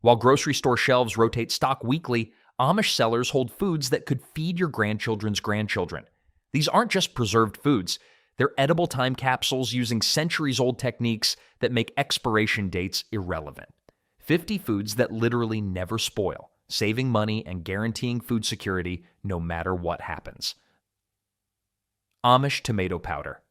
While grocery store shelves rotate stock weekly, Amish cellars hold foods that could feed your grandchildren's grandchildren. These aren't just preserved foods. They're edible time capsules using centuries-old techniques that make expiration dates irrelevant. 50 foods that literally never spoil, saving money and guaranteeing food security no matter what happens. Amish tomato powder.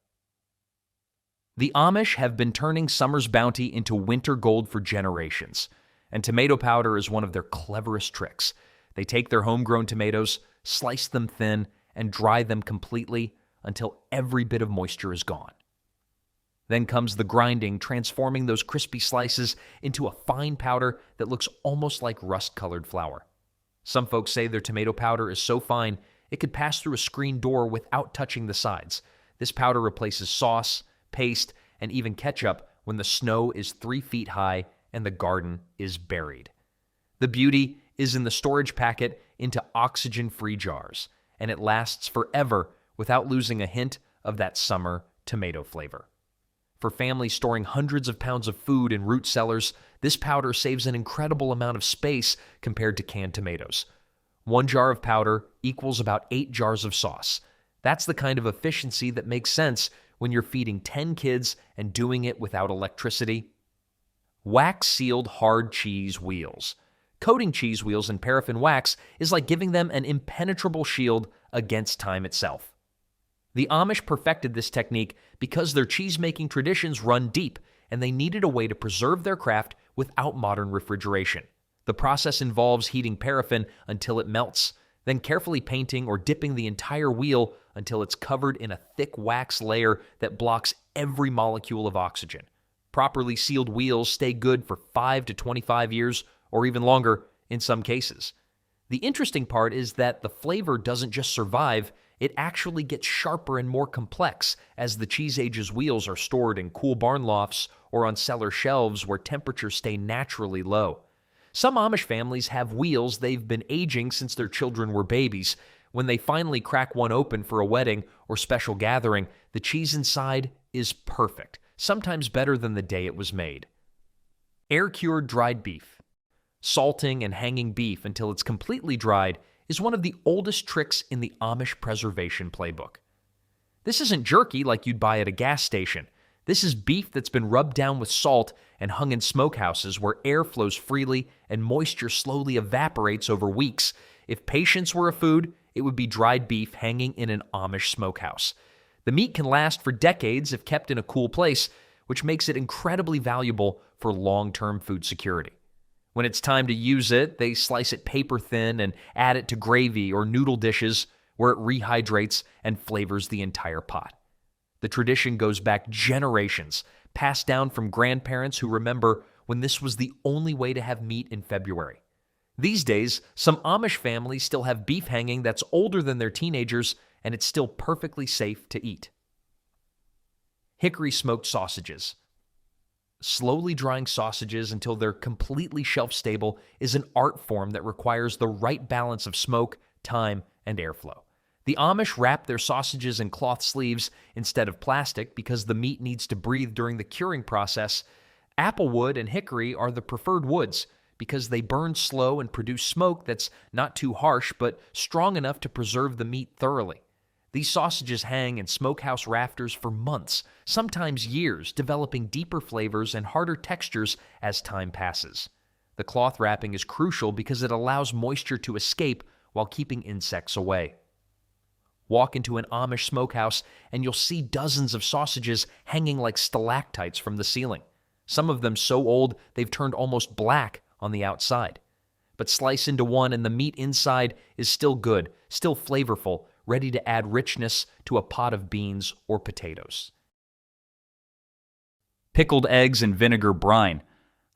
The Amish have been turning summer's bounty into winter gold for generations, and tomato powder is one of their cleverest tricks. They take their homegrown tomatoes, slice them thin, and dry them completely until every bit of moisture is gone. Then comes the grinding, transforming those crispy slices into a fine powder that looks almost like rust-colored flour. Some folks say their tomato powder is so fine it could pass through a screen door without touching the sides. This powder replaces sauce, paste, and even ketchup when the snow is 3 feet high and the garden is buried. The beauty is in the storage packet into oxygen-free jars, and it lasts forever without losing a hint of that summer tomato flavor. For families storing hundreds of pounds of food in root cellars, this powder saves an incredible amount of space compared to canned tomatoes. 1 jar of powder equals about 8 jars of sauce. That's the kind of efficiency that makes sense when you're feeding 10 kids and doing it without electricity. Wax-sealed hard cheese wheels. Coating cheese wheels in paraffin wax is like giving them an impenetrable shield against time itself. The Amish perfected this technique because their cheese-making traditions run deep, and they needed a way to preserve their craft without modern refrigeration. The process involves heating paraffin until it melts, then carefully painting or dipping the entire wheel until it's covered in a thick wax layer that blocks every molecule of oxygen. Properly sealed wheels stay good for 5 to 25 years, or even longer in some cases. The interesting part is that the flavor doesn't just survive, it actually gets sharper and more complex as the cheese age's wheels are stored in cool barn lofts or on cellar shelves where temperatures stay naturally low. Some Amish families have wheels they've been aging since their children were babies. When they finally crack one open for a wedding or special gathering, the cheese inside is perfect, sometimes better than the day it was made. Air-cured dried beef. Salting and hanging beef until it's completely dried is one of the oldest tricks in the Amish preservation playbook. This isn't jerky like you'd buy at a gas station. This is beef that's been rubbed down with salt and hung in smokehouses where air flows freely and moisture slowly evaporates over weeks. If patience were a food, it would be dried beef hanging in an Amish smokehouse. The meat can last for decades if kept in a cool place, which makes it incredibly valuable for long-term food security. When it's time to use it, they slice it paper thin and add it to gravy or noodle dishes where it rehydrates and flavors the entire pot. The tradition goes back generations, passed down from grandparents who remember when this was the only way to have meat in February. These days, some Amish families still have beef hanging that's older than their teenagers, and it's still perfectly safe to eat. Hickory smoked sausages. Slowly drying sausages until they're completely shelf-stable is an art form that requires the right balance of smoke, time, and airflow. The Amish wrap their sausages in cloth sleeves instead of plastic because the meat needs to breathe during the curing process. Applewood and hickory are the preferred woods because they burn slow and produce smoke that's not too harsh but strong enough to preserve the meat thoroughly. These sausages hang in smokehouse rafters for months, sometimes years, developing deeper flavors and harder textures as time passes. The cloth wrapping is crucial because it allows moisture to escape while keeping insects away. Walk into an Amish smokehouse and you'll see dozens of sausages hanging like stalactites from the ceiling. Some of them so old they've turned almost black on the outside. But slice into one and the meat inside is still good, still flavorful, ready to add richness to a pot of beans or potatoes. Pickled eggs and vinegar brine.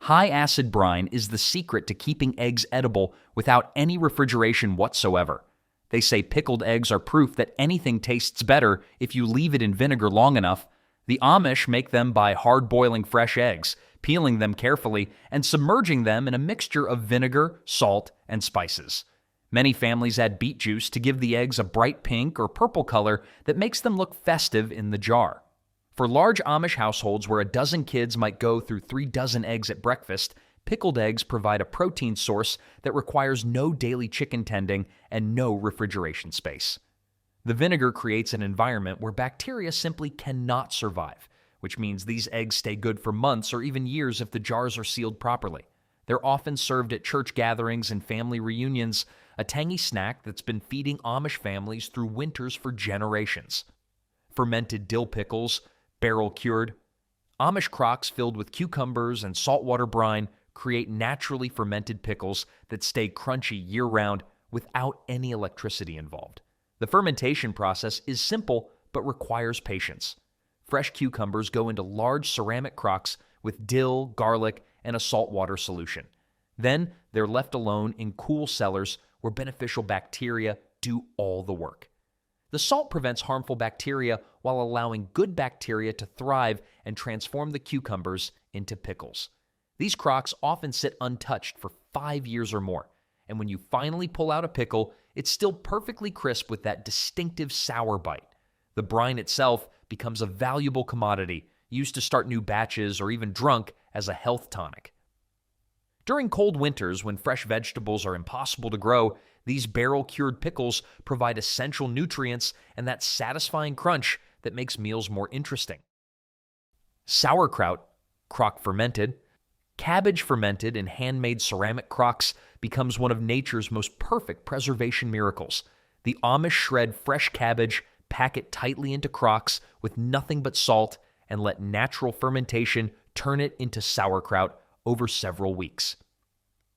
High-acid brine is the secret to keeping eggs edible without any refrigeration whatsoever. They say pickled eggs are proof that anything tastes better if you leave it in vinegar long enough. The Amish make them by hard-boiling fresh eggs, peeling them carefully, and submerging them in a mixture of vinegar, salt, and spices. Many families add beet juice to give the eggs a bright pink or purple color that makes them look festive in the jar. For large Amish households where a dozen kids might go through 3 dozen eggs at breakfast, Pickled eggs provide a protein source that requires no daily chicken tending and no refrigeration space. The vinegar creates an environment where bacteria simply cannot survive, which means these eggs stay good for months or even years if the jars are sealed properly. They're often served at church gatherings and family reunions, a tangy snack that's been feeding Amish families through winters for generations. Fermented dill pickles, barrel-cured. Amish crocks filled with cucumbers and saltwater brine create naturally fermented pickles that stay crunchy year-round without any electricity involved. The fermentation process is simple but requires patience. Fresh cucumbers go into large ceramic crocks with dill, garlic, and a saltwater solution. Then they're left alone in cool cellars where beneficial bacteria do all the work. The salt prevents harmful bacteria while allowing good bacteria to thrive and transform the cucumbers into pickles. These crocks often sit untouched for 5 years or more, and when you finally pull out a pickle, it's still perfectly crisp with that distinctive sour bite. The brine itself becomes a valuable commodity, used to start new batches or even drunk as a health tonic. During cold winters, when fresh vegetables are impossible to grow, these barrel-cured pickles provide essential nutrients and that satisfying crunch that makes meals more interesting. Sauerkraut, crock fermented. Cabbage fermented in handmade ceramic crocks becomes one of nature's most perfect preservation miracles. The Amish shred fresh cabbage, pack it tightly into crocks with nothing but salt, and let natural fermentation turn it into sauerkraut over several weeks.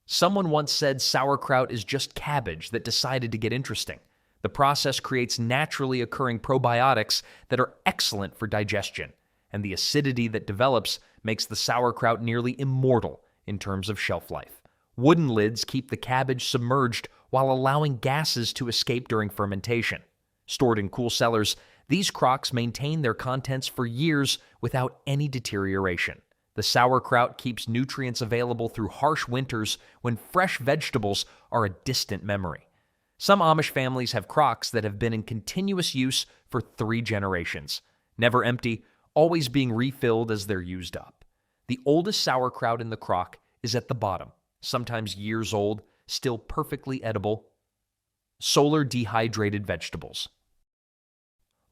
Someone once said sauerkraut is just cabbage that decided to get interesting. The process creates naturally occurring probiotics that are excellent for digestion, and the acidity that develops makes the sauerkraut nearly immortal in terms of shelf life. Wooden lids keep the cabbage submerged while allowing gases to escape during fermentation. Stored in cool cellars, these crocks maintain their contents for years without any deterioration. The sauerkraut keeps nutrients available through harsh winters when fresh vegetables are a distant memory. Some Amish families have crocks that have been in continuous use for 3 generations, never empty, always being refilled as they're used up. The oldest sauerkraut in the crock is at the bottom, sometimes years old, still perfectly edible. Solar dehydrated vegetables.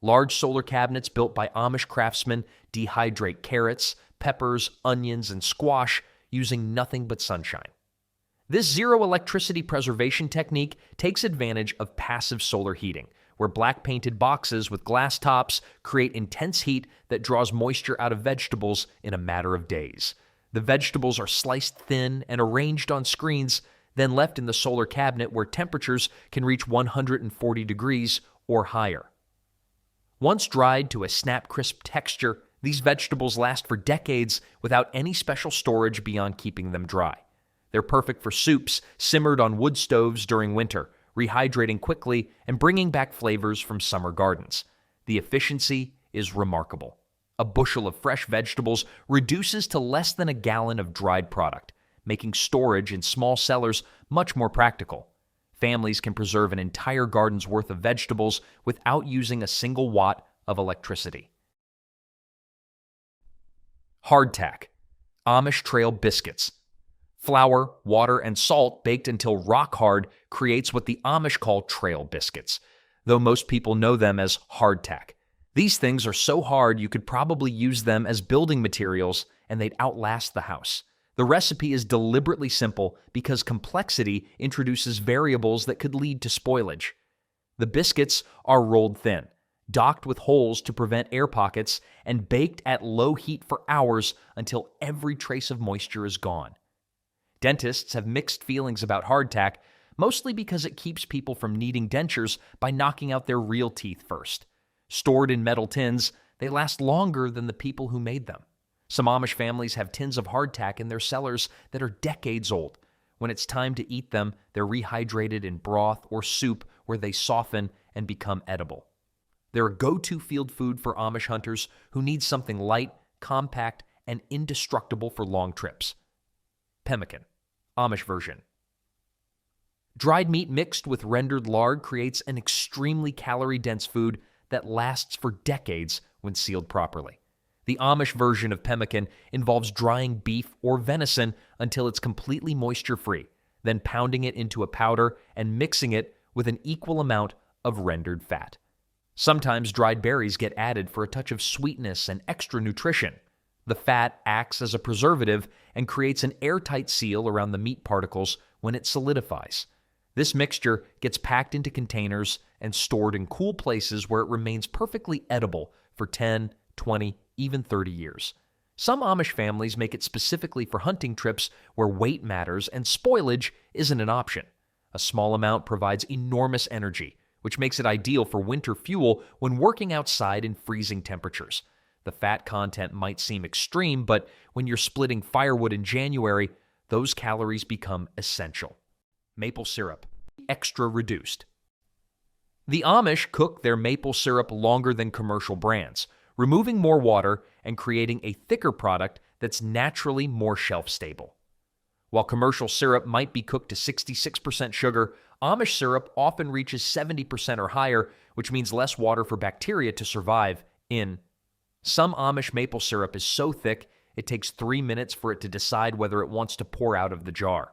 Large solar cabinets built by Amish craftsmen dehydrate carrots, peppers, onions, and squash using nothing but sunshine. This zero electricity preservation technique takes advantage of passive solar heating, where black painted boxes with glass tops create intense heat that draws moisture out of vegetables in a matter of days. The vegetables are sliced thin and arranged on screens, then left in the solar cabinet where temperatures can reach 140 degrees or higher. Once dried to a snap-crisp texture, these vegetables last for decades without any special storage beyond keeping them dry. They're perfect for soups simmered on wood stoves during winter, rehydrating quickly and bringing back flavors from summer gardens. The efficiency is remarkable. A bushel of fresh vegetables reduces to less than a gallon of dried product, making storage in small cellars much more practical. Families can preserve an entire garden's worth of vegetables without using a single watt of electricity. Hardtack, Amish Trail biscuits. Flour, water, and salt baked until rock hard creates what the Amish call trail biscuits, though most people know them as hardtack. These things are so hard you could probably use them as building materials and they'd outlast the house. The recipe is deliberately simple because complexity introduces variables that could lead to spoilage. The biscuits are rolled thin, docked with holes to prevent air pockets, and baked at low heat for hours until every trace of moisture is gone. Dentists have mixed feelings about hardtack, mostly because it keeps people from needing dentures by knocking out their real teeth first. Stored in metal tins, they last longer than the people who made them. Some Amish families have tins of hardtack in their cellars that are decades old. When it's time to eat them, they're rehydrated in broth or soup where they soften and become edible. They're a go-to field food for Amish hunters who need something light, compact, and indestructible for long trips. Pemmican, Amish version. Dried meat mixed with rendered lard creates an extremely calorie-dense food that lasts for decades when sealed properly. The Amish version of pemmican involves drying beef or venison until it's completely moisture-free, then pounding it into a powder and mixing it with an equal amount of rendered fat. Sometimes dried berries get added for a touch of sweetness and extra nutrition. The fat acts as a preservative and creates an airtight seal around the meat particles when it solidifies. This mixture gets packed into containers and stored in cool places where it remains perfectly edible for 10, 20, even 30 years. Some Amish families make it specifically for hunting trips where weight matters and spoilage isn't an option. A small amount provides enormous energy, which makes it ideal for winter fuel when working outside in freezing temperatures. The fat content might seem extreme, but when you're splitting firewood in January, those calories become essential. Maple syrup, extra reduced. The Amish cook their maple syrup longer than commercial brands, removing more water and creating a thicker product that's naturally more shelf-stable. While commercial syrup might be cooked to 66% sugar, Amish syrup often reaches 70% or higher, which means less water for bacteria to survive in. Some Amish maple syrup is so thick, it takes 3 minutes for it to decide whether it wants to pour out of the jar.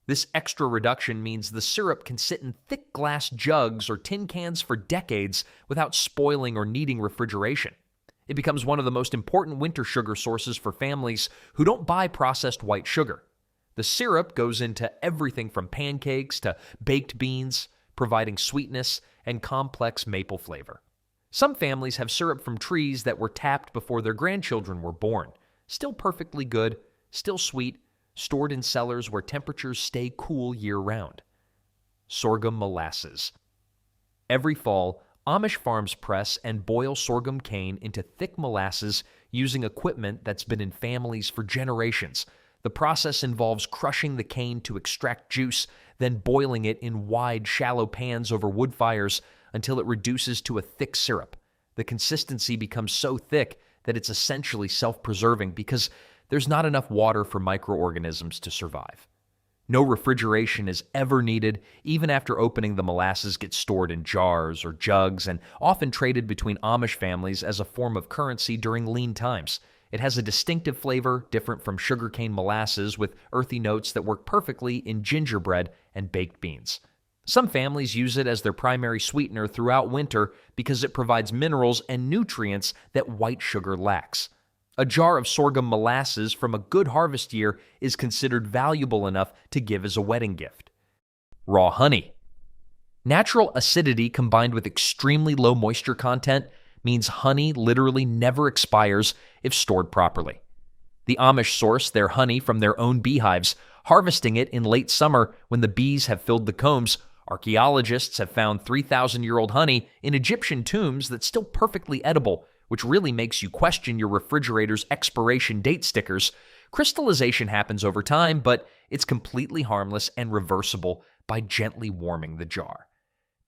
This extra reduction means the syrup can sit in thick glass jugs or tin cans for decades without spoiling or needing refrigeration. It becomes one of the most important winter sugar sources for families who don't buy processed white sugar. The syrup goes into everything from pancakes to baked beans, providing sweetness and complex maple flavor. Some families have syrup from trees that were tapped before their grandchildren were born. Still perfectly good, still sweet, stored in cellars where temperatures stay cool year-round. Sorghum molasses. Every fall, Amish farms press and boil sorghum cane into thick molasses using equipment that's been in families for generations. The process involves crushing the cane to extract juice, then boiling it in wide, shallow pans over wood fires until it reduces to a thick syrup. The consistency becomes so thick that it's essentially self-preserving because there's not enough water for microorganisms to survive. No refrigeration is ever needed. Even after opening, the molasses get stored in jars or jugs and often traded between Amish families as a form of currency during lean times. It has a distinctive flavor, different from sugarcane molasses, with earthy notes that work perfectly in gingerbread and baked beans. Some families use it as their primary sweetener throughout winter because it provides minerals and nutrients that white sugar lacks. A jar of sorghum molasses from a good harvest year is considered valuable enough to give as a wedding gift. Raw honey. Natural acidity combined with extremely low moisture content means honey literally never expires if stored properly. The Amish source their honey from their own beehives, harvesting it in late summer when the bees have filled the combs. Archaeologists have found 3,000-year-old honey in Egyptian tombs that's still perfectly edible, which really makes you question your refrigerator's expiration date stickers. Crystallization happens over time, but it's completely harmless and reversible by gently warming the jar.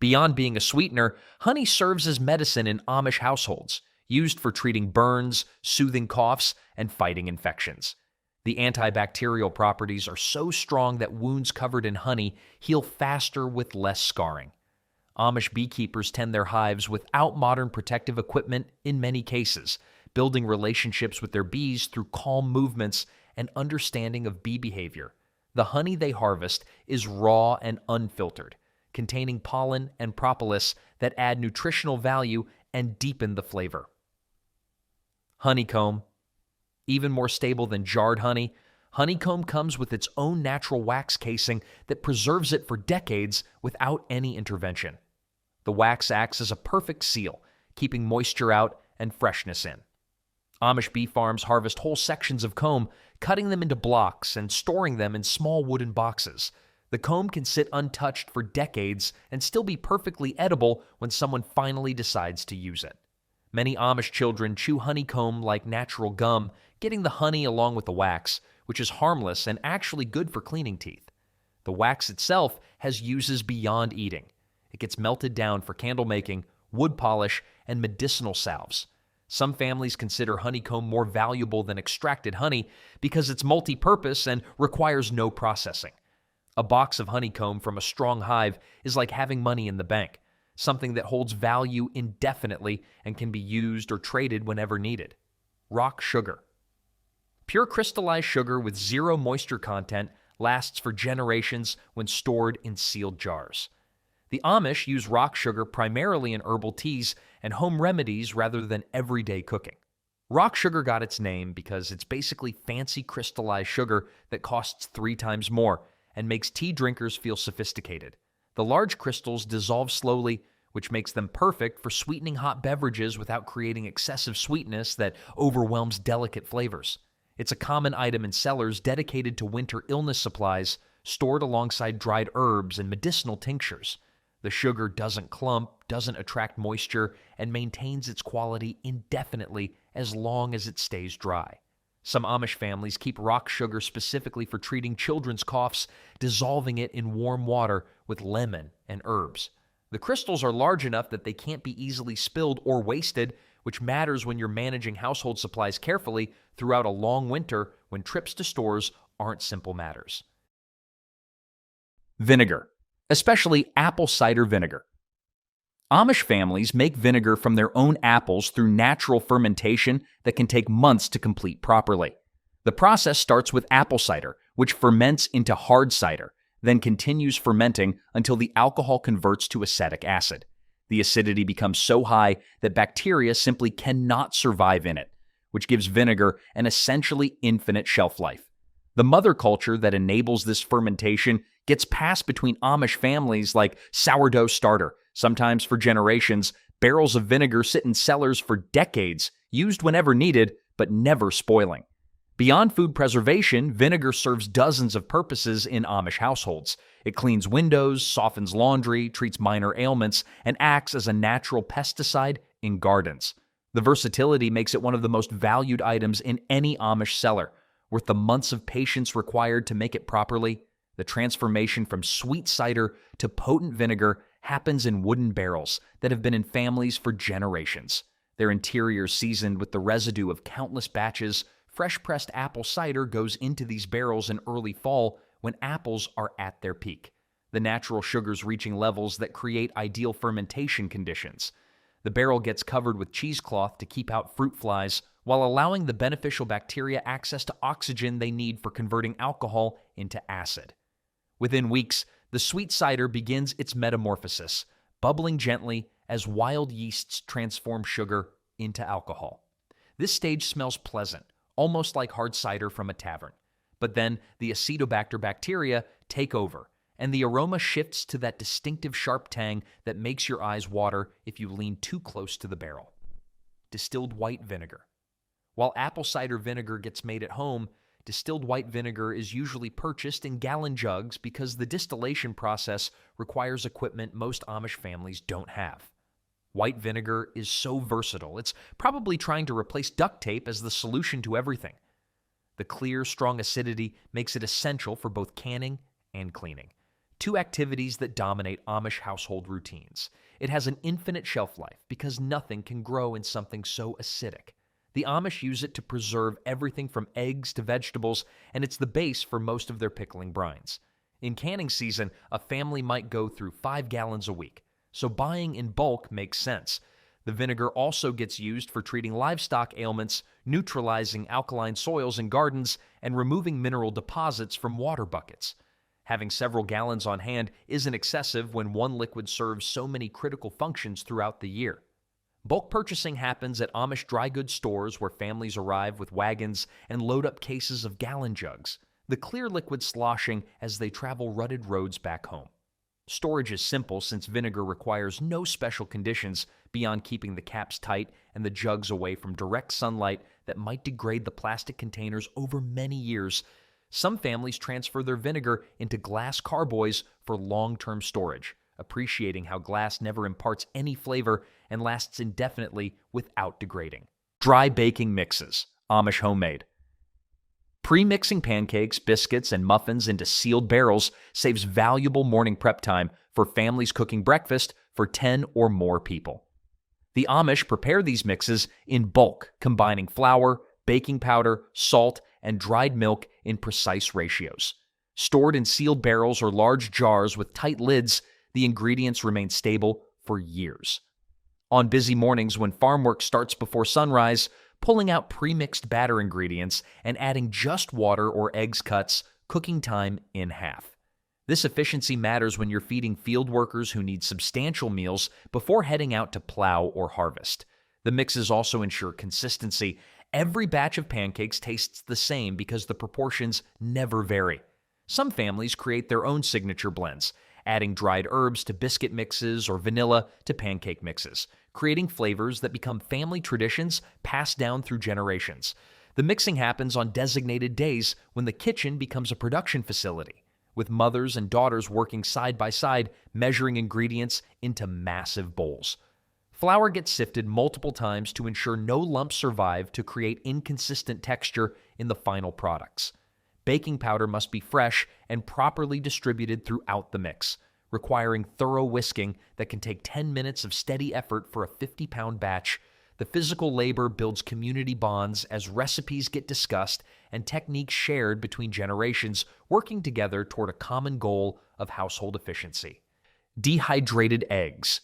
Beyond being a sweetener, honey serves as medicine in Amish households, used for treating burns, soothing coughs, and fighting infections. The antibacterial properties are so strong that wounds covered in honey heal faster with less scarring. Amish beekeepers tend their hives without modern protective equipment in many cases, building relationships with their bees through calm movements and understanding of bee behavior. The honey they harvest is raw and unfiltered, containing pollen and propolis that add nutritional value and deepen the flavor. Honeycomb. Even more stable than jarred honey, honeycomb comes with its own natural wax casing that preserves it for decades without any intervention. The wax acts as a perfect seal, keeping moisture out and freshness in. Amish bee farms harvest whole sections of comb, cutting them into blocks and storing them in small wooden boxes. The comb can sit untouched for decades and still be perfectly edible when someone finally decides to use it. Many Amish children chew honeycomb like natural gum, getting the honey along with the wax, which is harmless and actually good for cleaning teeth. The wax itself has uses beyond eating. It gets melted down for candle making, wood polish, and medicinal salves. Some families consider honeycomb more valuable than extracted honey because it's multi-purpose and requires no processing. A box of honeycomb from a strong hive is like having money in the bank, something that holds value indefinitely and can be used or traded whenever needed. Rock sugar. Pure crystallized sugar with zero moisture content lasts for generations when stored in sealed jars. The Amish use rock sugar primarily in herbal teas and home remedies rather than everyday cooking. Rock sugar got its name because it's basically fancy crystallized sugar that costs 3 times more and makes tea drinkers feel sophisticated. The large crystals dissolve slowly, which makes them perfect for sweetening hot beverages without creating excessive sweetness that overwhelms delicate flavors. It's a common item in cellars dedicated to winter illness supplies, stored alongside dried herbs and medicinal tinctures. The sugar doesn't clump, doesn't attract moisture, and maintains its quality indefinitely as long as it stays dry. Some Amish families keep rock sugar specifically for treating children's coughs, dissolving it in warm water with lemon and herbs. The crystals are large enough that they can't be easily spilled or wasted, which matters when you're managing household supplies carefully throughout a long winter when trips to stores aren't simple matters. Vinegar, especially apple cider vinegar. Amish families make vinegar from their own apples through natural fermentation that can take months to complete properly. The process starts with apple cider, which ferments into hard cider, then continues fermenting until the alcohol converts to acetic acid. The acidity becomes so high that bacteria simply cannot survive in it, which gives vinegar an essentially infinite shelf life. The mother culture that enables this fermentation gets passed between Amish families like sourdough starter. Sometimes for generations, barrels of vinegar sit in cellars for decades, used whenever needed, but never spoiling. Beyond food preservation, vinegar serves dozens of purposes in Amish households. It cleans windows, softens laundry, treats minor ailments, and acts as a natural pesticide in gardens. The versatility makes it one of the most valued items in any Amish cellar. Worth the months of patience required to make it properly, the transformation from sweet cider to potent vinegar happens in wooden barrels that have been in families for generations. Their interiors seasoned with the residue of countless batches. Fresh-pressed apple cider goes into these barrels in early fall when apples are at their peak, the natural sugars reaching levels that create ideal fermentation conditions. The barrel gets covered with cheesecloth to keep out fruit flies while allowing the beneficial bacteria access to oxygen they need for converting alcohol into acid. Within weeks, the sweet cider begins its metamorphosis, bubbling gently as wild yeasts transform sugar into alcohol. This stage smells pleasant, almost like hard cider from a tavern. But then the acetobacter bacteria take over, and the aroma shifts to that distinctive sharp tang that makes your eyes water if you lean too close to the barrel. Distilled white vinegar. While apple cider vinegar gets made at home, distilled white vinegar is usually purchased in gallon jugs because the distillation process requires equipment most Amish families don't have. White vinegar is so versatile, it's probably trying to replace duct tape as the solution to everything. The clear, strong acidity makes it essential for both canning and cleaning, 2 activities that dominate Amish household routines. It has an infinite shelf life because nothing can grow in something so acidic. The Amish use it to preserve everything from eggs to vegetables, and it's the base for most of their pickling brines. In canning season, a family might go through 5 gallons a week, so buying in bulk makes sense. The vinegar also gets used for treating livestock ailments, neutralizing alkaline soils in gardens, and removing mineral deposits from water buckets. Having several gallons on hand isn't excessive when one liquid serves so many critical functions throughout the year. Bulk purchasing happens at Amish dry goods stores where families arrive with wagons and load up cases of gallon jugs, the clear liquid sloshing as they travel rutted roads back home. Storage is simple since vinegar requires no special conditions beyond keeping the caps tight and the jugs away from direct sunlight that might degrade the plastic containers over many years. Some families transfer their vinegar into glass carboys for long-term storage, appreciating how glass never imparts any flavor and lasts indefinitely without degrading. Dry baking mixes, Amish homemade. Pre-mixing pancakes, biscuits, and muffins into sealed barrels saves valuable morning prep time for families cooking breakfast for 10 or more people. The Amish prepare these mixes in bulk, combining flour, baking powder, salt, and dried milk in precise ratios. Stored in sealed barrels or large jars with tight lids, the ingredients remain stable for years. On busy mornings when farm work starts before sunrise, pulling out pre-mixed batter ingredients and adding just water or eggs cuts, cooking time in half. This efficiency matters when you're feeding field workers who need substantial meals before heading out to plow or harvest. The mixes also ensure consistency. Every batch of pancakes tastes the same because the proportions never vary. Some families create their own signature blends, adding dried herbs to biscuit mixes or vanilla to pancake mixes, creating flavors that become family traditions passed down through generations. The mixing happens on designated days when the kitchen becomes a production facility, with mothers and daughters working side by side, measuring ingredients into massive bowls. Flour gets sifted multiple times to ensure no lumps survive to create inconsistent texture in the final products. Baking powder must be fresh and properly distributed throughout the mix, requiring thorough whisking that can take 10 minutes of steady effort for a 50-pound batch. The physical labor builds community bonds as recipes get discussed and techniques shared between generations, working together toward a common goal of household efficiency. Dehydrated eggs.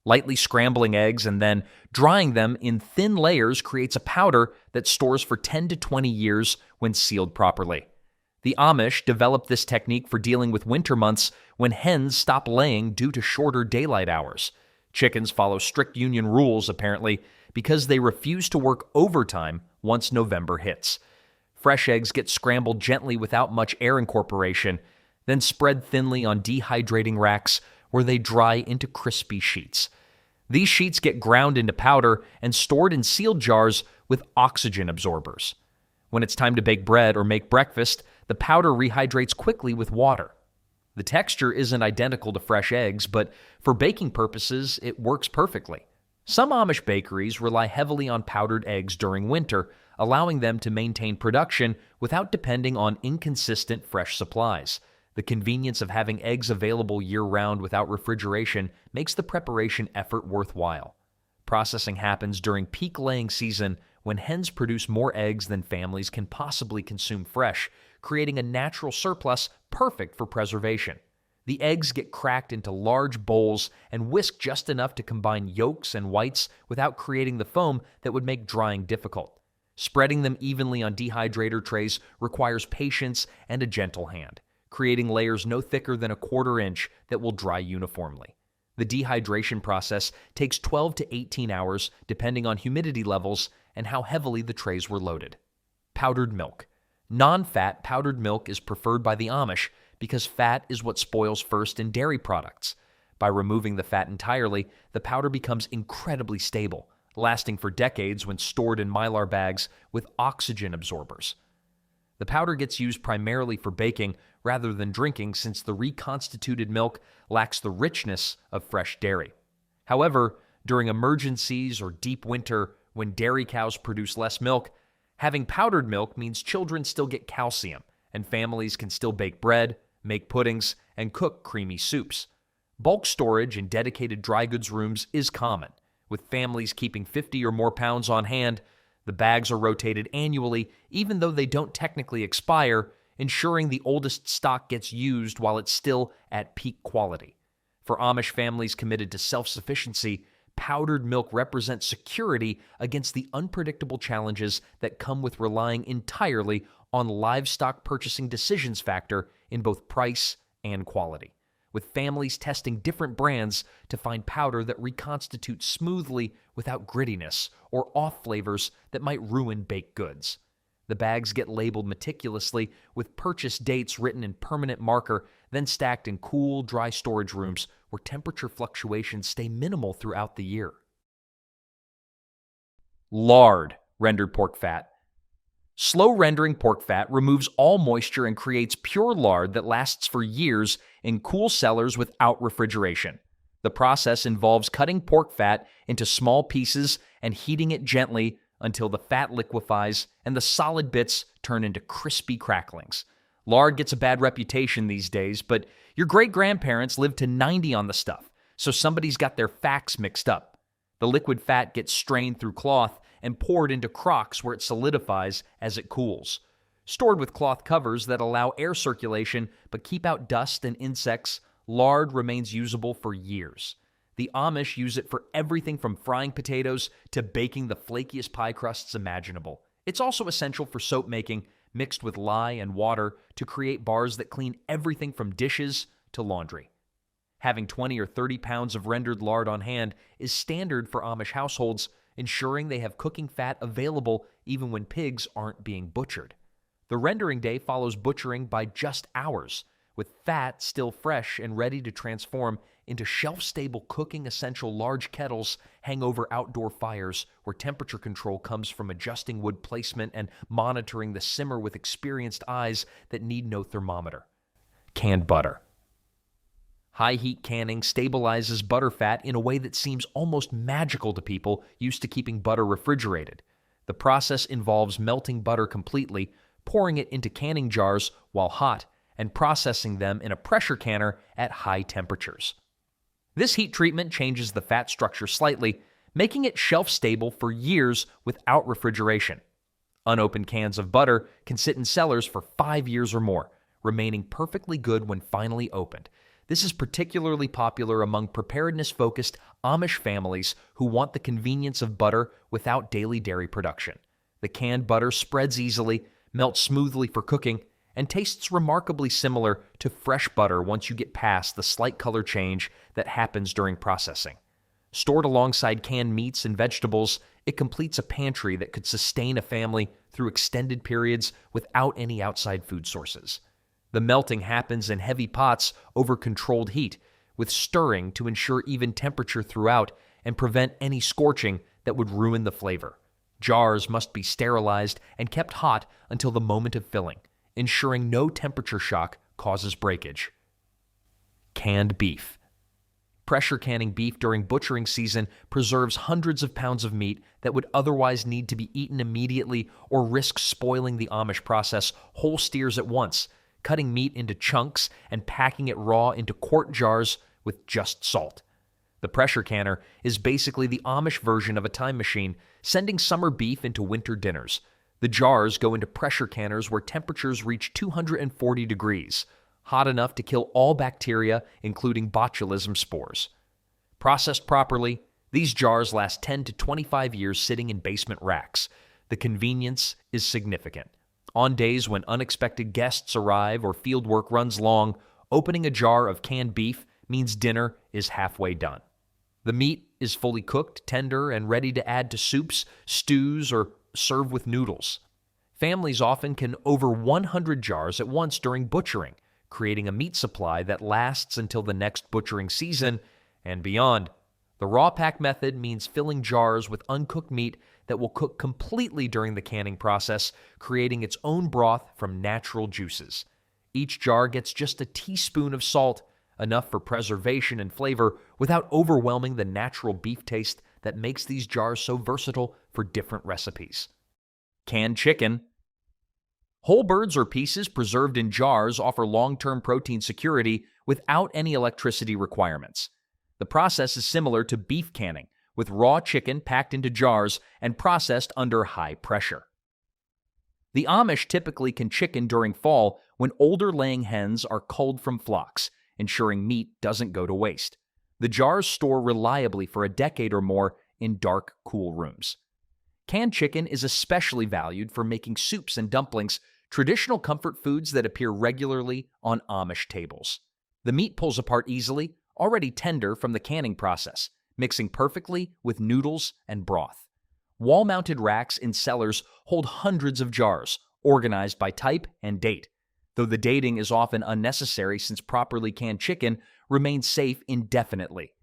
Lightly scrambling eggs and then drying them in thin layers creates a powder that stores for 10 to 20 years when sealed properly. The Amish developed this technique for dealing with winter months when hens stop laying due to shorter daylight hours. Chickens follow strict union rules, apparently, because they refuse to work overtime once November hits. Fresh eggs get scrambled gently without much air incorporation, then spread thinly on dehydrating racks where they dry into crispy sheets. These sheets get ground into powder and stored in sealed jars with oxygen absorbers. When it's time to bake bread or make breakfast, the powder rehydrates quickly with water. The texture isn't identical to fresh eggs, but for baking purposes, it works perfectly. Some Amish bakeries rely heavily on powdered eggs during winter, allowing them to maintain production without depending on inconsistent fresh supplies. The convenience of having eggs available year-round without refrigeration makes the preparation effort worthwhile. Processing happens during peak laying season when hens produce more eggs than families can possibly consume fresh, creating a natural surplus perfect for preservation. The eggs get cracked into large bowls and whisked just enough to combine yolks and whites without creating the foam that would make drying difficult. Spreading them evenly on dehydrator trays requires patience and a gentle hand, creating layers no thicker than a quarter inch that will dry uniformly. The dehydration process takes 12 to 18 hours depending on humidity levels and how heavily the trays were loaded. Powdered milk. Non-fat powdered milk is preferred by the Amish because fat is what spoils first in dairy products. By removing the fat entirely, the powder becomes incredibly stable, lasting for decades when stored in mylar bags with oxygen absorbers. The powder gets used primarily for baking rather than drinking since the reconstituted milk lacks the richness of fresh dairy. However, during emergencies or deep winter when dairy cows produce less milk, having powdered milk means children still get calcium and families can still bake bread, make puddings, and cook creamy soups. Bulk storage in dedicated dry goods rooms is common, with families keeping 50 or more pounds on hand. The bags are rotated annually, even though they don't technically expire, ensuring the oldest stock gets used while it's still at peak quality. For Amish families committed to self-sufficiency, powdered milk represents security against the unpredictable challenges that come with relying entirely on livestock purchasing decisions factor in both price and quality, with families testing different brands to find powder that reconstitutes smoothly without grittiness or off flavors that might ruin baked goods. The bags get labeled meticulously with purchase dates written in permanent marker, then stacked in cool, dry storage rooms where temperature fluctuations stay minimal throughout the year. Lard, rendered pork fat. Slow rendering pork fat removes all moisture and creates pure lard that lasts for years in cool cellars without refrigeration. The process involves cutting pork fat into small pieces and heating it gently until the fat liquefies and the solid bits turn into crispy cracklings. Lard gets a bad reputation these days, but your great-grandparents lived to 90 on the stuff, so somebody's got their facts mixed up. The liquid fat gets strained through cloth and poured into crocks where it solidifies as it cools. Stored with cloth covers that allow air circulation but keep out dust and insects, lard remains usable for years. The Amish use it for everything from frying potatoes to baking the flakiest pie crusts imaginable. It's also essential for soap making, mixed with lye and water to create bars that clean everything from dishes to laundry. Having 20 or 30 pounds of rendered lard on hand is standard for Amish households, ensuring they have cooking fat available even when pigs aren't being butchered. The rendering day follows butchering by just hours, with fat still fresh and ready to transform into shelf-stable cooking essential large kettles hang over outdoor fires where temperature control comes from adjusting wood placement and monitoring the simmer with experienced eyes that need no thermometer. Canned butter. High-heat canning stabilizes butter fat in a way that seems almost magical to people used to keeping butter refrigerated. The process involves melting butter completely, pouring it into canning jars while hot, and processing them in a pressure canner at high temperatures. This heat treatment changes the fat structure slightly, making it shelf-stable for years without refrigeration. Unopened cans of butter can sit in cellars for 5 years or more, remaining perfectly good when finally opened. This is particularly popular among preparedness-focused Amish families who want the convenience of butter without daily dairy production. The canned butter spreads easily, melts smoothly for cooking, and tastes remarkably similar to fresh butter once you get past the slight color change that happens during processing. Stored alongside canned meats and vegetables, it completes a pantry that could sustain a family through extended periods without any outside food sources. The melting happens in heavy pots over controlled heat, with stirring to ensure even temperature throughout and prevent any scorching that would ruin the flavor. Jars must be sterilized and kept hot until the moment of filling, ensuring no temperature shock causes breakage. Canned beef. Pressure canning beef during butchering season preserves hundreds of pounds of meat that would otherwise need to be eaten immediately or risk spoiling the Amish process whole steers at once, cutting meat into chunks and packing it raw into quart jars with just salt. The pressure canner is basically the Amish version of a time machine, sending summer beef into winter dinners. The jars go into pressure canners where temperatures reach 240 degrees, hot enough to kill all bacteria, including botulism spores. Processed properly, these jars last 10 to 25 years sitting in basement racks. The convenience is significant. On days when unexpected guests arrive or fieldwork runs long, opening a jar of canned beef means dinner is halfway done. The meat is fully cooked, tender, and ready to add to soups, stews, or serve with noodles. Families often can over 100 jars at once during butchering, creating a meat supply that lasts until the next butchering season and beyond. The raw pack method means filling jars with uncooked meat that will cook completely during the canning process, creating its own broth from natural juices. Each jar gets just a teaspoon of salt, enough for preservation and flavor without overwhelming the natural beef taste that makes these jars so versatile for different recipes. Canned chicken. Whole birds or pieces preserved in jars offer long-term protein security without any electricity requirements. The process is similar to beef canning, with raw chicken packed into jars and processed under high pressure. The Amish typically can chicken during fall when older laying hens are culled from flocks, ensuring meat doesn't go to waste. The jars store reliably for a decade or more in dark, cool rooms. Canned chicken is especially valued for making soups and dumplings, traditional comfort foods that appear regularly on Amish tables. The meat pulls apart easily, already tender from the canning process, mixing perfectly with noodles and broth. Wall-mounted racks in cellars hold hundreds of jars, organized by type and date, though the dating is often unnecessary since properly canned chicken remains safe indefinitely.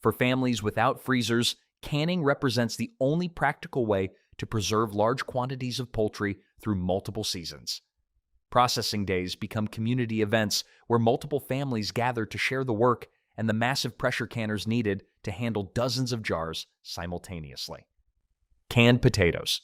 For families without freezers, canning represents the only practical way to preserve large quantities of poultry through multiple seasons. Processing days become community events where multiple families gather to share the work and the massive pressure canners needed to handle dozens of jars simultaneously. Canned potatoes.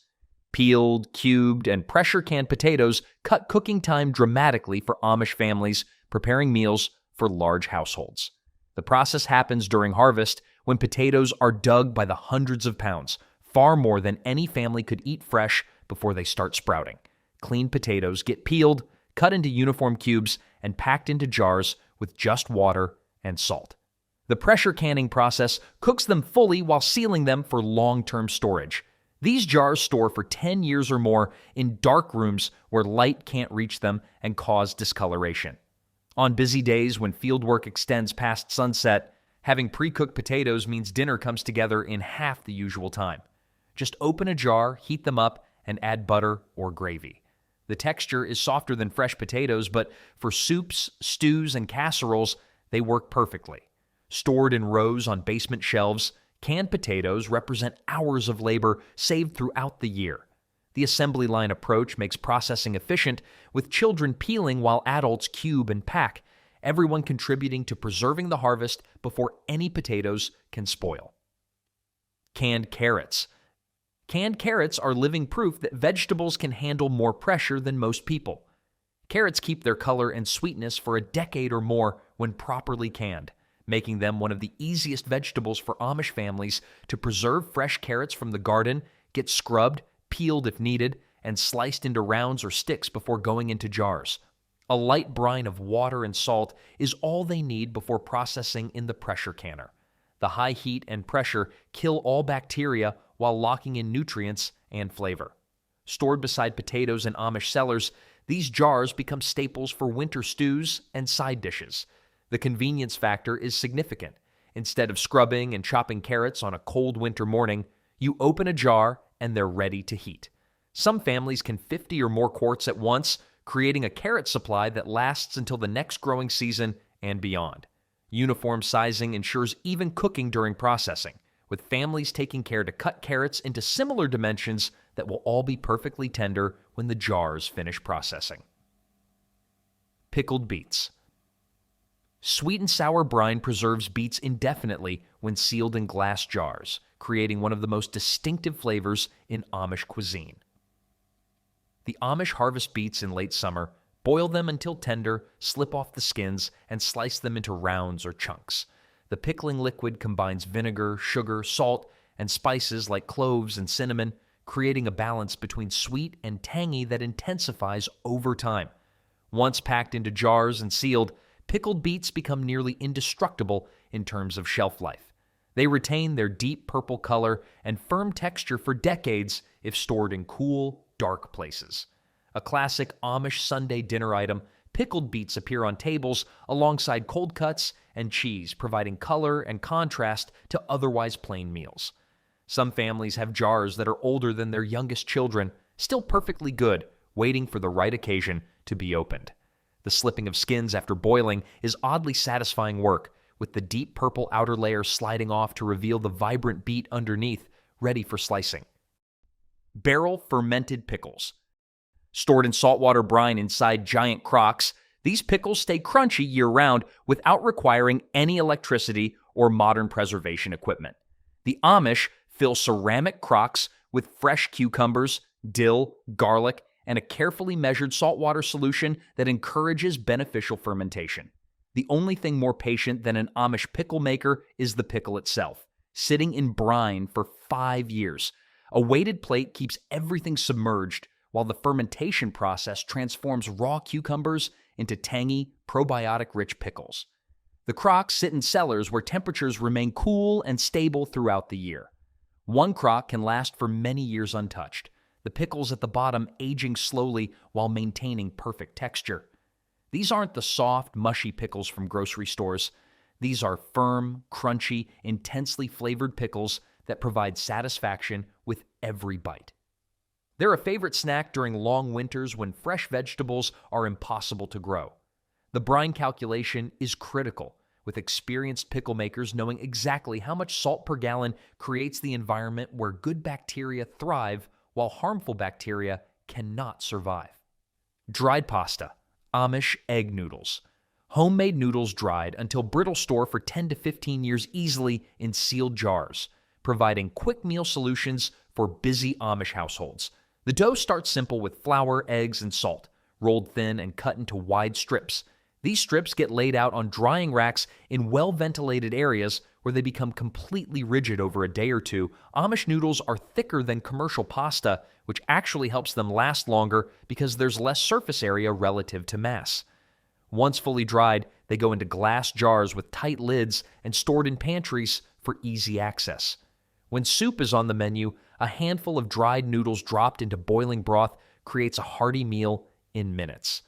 Peeled, cubed, and pressure canned potatoes cut cooking time dramatically for Amish families preparing meals for large households. The process happens during harvest when potatoes are dug by the hundreds of pounds, far more than any family could eat fresh before they start sprouting. Cleaned potatoes get peeled, cut into uniform cubes, and packed into jars with just water and salt. The pressure canning process cooks them fully while sealing them for long-term storage. These jars store for 10 years or more in dark rooms where light can't reach them and cause discoloration. On busy days when fieldwork extends past sunset, having pre-cooked potatoes means dinner comes together in half the usual time. Just open a jar, heat them up, and add butter or gravy. The texture is softer than fresh potatoes, but for soups, stews, and casseroles, they work perfectly. Stored in rows on basement shelves, canned potatoes represent hours of labor saved throughout the year. The assembly line approach makes processing efficient, with children peeling while adults cube and pack, everyone contributing to preserving the harvest before any potatoes can spoil. Canned carrots. Canned carrots are living proof that vegetables can handle more pressure than most people. Carrots keep their color and sweetness for a decade or more when properly canned, making them one of the easiest vegetables for Amish families to preserve. Fresh carrots from the garden get scrubbed, peeled if needed, and sliced into rounds or sticks before going into jars. A light brine of water and salt is all they need before processing in the pressure canner. The high heat and pressure kill all bacteria while locking in nutrients and flavor. Stored beside potatoes in Amish cellars, these jars become staples for winter stews and side dishes. The convenience factor is significant. Instead of scrubbing and chopping carrots on a cold winter morning, you open a jar and they're ready to heat. Some families can 50 or more quarts at once, creating a carrot supply that lasts until the next growing season and beyond. Uniform sizing ensures even cooking during processing, with families taking care to cut carrots into similar dimensions that will all be perfectly tender when the jars finish processing. Pickled beets. Sweet and sour brine preserves beets indefinitely when sealed in glass jars, creating one of the most distinctive flavors in Amish cuisine. The Amish harvest beets in late summer, boil them until tender, slip off the skins, and slice them into rounds or chunks. The pickling liquid combines vinegar, sugar, salt, and spices like cloves and cinnamon, creating a balance between sweet and tangy that intensifies over time. Once packed into jars and sealed, pickled beets become nearly indestructible in terms of shelf life. They retain their deep purple color and firm texture for decades if stored in cool, dark places. A classic Amish Sunday dinner item, pickled beets appear on tables alongside cold cuts and cheese, providing color and contrast to otherwise plain meals. Some families have jars that are older than their youngest children, still perfectly good, waiting for the right occasion to be opened. The slipping of skins after boiling is oddly satisfying work, with the deep purple outer layer sliding off to reveal the vibrant beet underneath, ready for slicing. Barrel fermented pickles. Stored in saltwater brine inside giant crocks, these pickles stay crunchy year-round without requiring any electricity or modern preservation equipment. The Amish fill ceramic crocks with fresh cucumbers, dill, garlic, and a carefully measured saltwater solution that encourages beneficial fermentation. The only thing more patient than an Amish pickle maker is the pickle itself, sitting in brine for 5 years. A weighted plate keeps everything submerged, while the fermentation process transforms raw cucumbers into tangy, probiotic-rich pickles. The crocks sit in cellars where temperatures remain cool and stable throughout the year. One crock can last for many years untouched, the pickles at the bottom aging slowly while maintaining perfect texture. These aren't the soft, mushy pickles from grocery stores. These are firm, crunchy, intensely flavored pickles that provide satisfaction with every bite. They're a favorite snack during long winters when fresh vegetables are impossible to grow. The brine calculation is critical, with experienced pickle makers knowing exactly how much salt per gallon creates the environment where good bacteria thrive while harmful bacteria cannot survive. Dried pasta, Amish egg noodles. Homemade noodles dried until brittle store for 10 to 15 years easily in sealed jars, providing quick meal solutions for busy Amish households. The dough starts simple with flour, eggs, and salt, rolled thin and cut into wide strips. These strips get laid out on drying racks in well-ventilated areas where they become completely rigid over a day or two. Amish noodles are thicker than commercial pasta, which actually helps them last longer because there's less surface area relative to mass. Once fully dried, They go into glass jars with tight lids and stored in pantries for easy access. When soup is on the menu, a handful of dried noodles dropped into boiling broth creates a hearty meal in minutes.